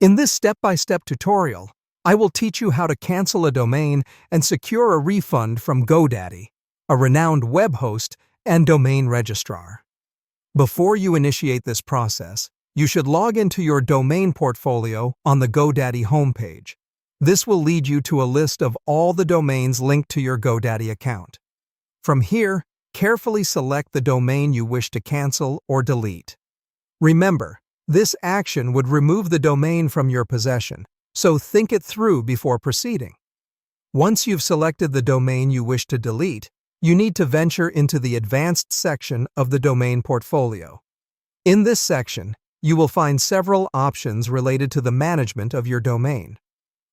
In this step-by-step tutorial, I will teach you how to cancel a domain and secure a refund from GoDaddy, a renowned web host and domain registrar. Before you initiate this process, you should log into your domain portfolio on the GoDaddy homepage. This will lead you to a list of all the domains linked to your GoDaddy account. From here, carefully select the domain you wish to cancel or delete. Remember, this action would remove the domain from your possession, so think it through before proceeding. Once you've selected the domain you wish to delete, you need to venture into the Advanced section of the domain portfolio. In this section, you will find several options related to the management of your domain.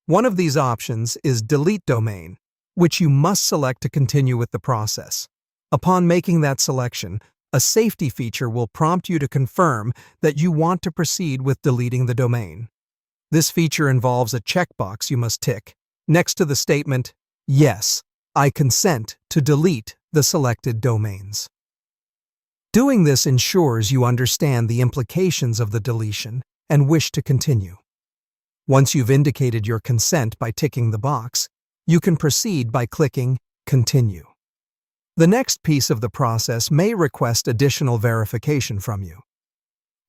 One of these options is Delete Domain, which you must select to continue with the process. Upon making that selection, a safety feature will prompt you to confirm that you want to proceed with deleting the domain. This feature involves a checkbox you must tick next to the statement, "Yes, I consent to delete the selected domains." Doing this ensures you understand the implications of the deletion and wish to continue. Once you've indicated your consent by ticking the box, you can proceed by clicking Continue. The next piece of the process may request additional verification from you.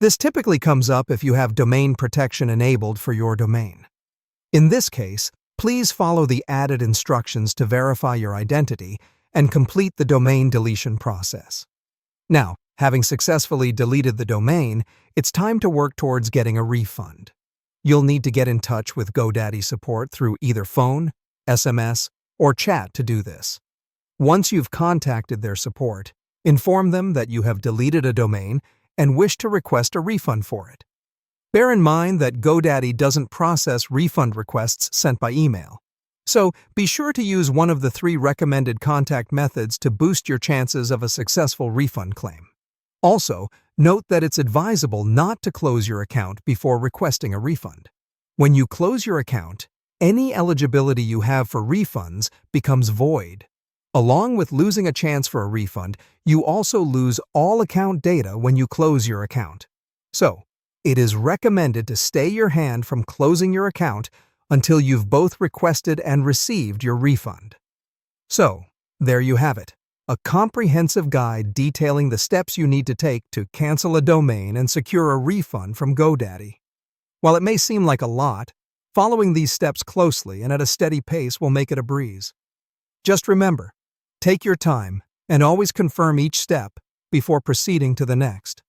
This typically comes up if you have domain protection enabled for your domain. In this case, please follow the added instructions to verify your identity and complete the domain deletion process. Now, having successfully deleted the domain, it's time to work towards getting a refund. You'll need to get in touch with GoDaddy support through either phone, SMS, or chat to do this. Once you've contacted their support, inform them that you have deleted a domain and wish to request a refund for it. Bear in mind that GoDaddy doesn't process refund requests sent by email, so be sure to use one of the 3 recommended contact methods to boost your chances of a successful refund claim. Also, note that it's advisable not to close your account before requesting a refund. When you close your account, any eligibility you have for refunds becomes void. Along with losing a chance for a refund, you also lose all account data when you close your account. So, it is recommended to stay your hand from closing your account until you've both requested and received your refund. So, there you have it, a comprehensive guide detailing the steps you need to take to cancel a domain and secure a refund from GoDaddy. While it may seem like a lot, following these steps closely and at a steady pace will make it a breeze. Just remember, take your time and always confirm each step before proceeding to the next.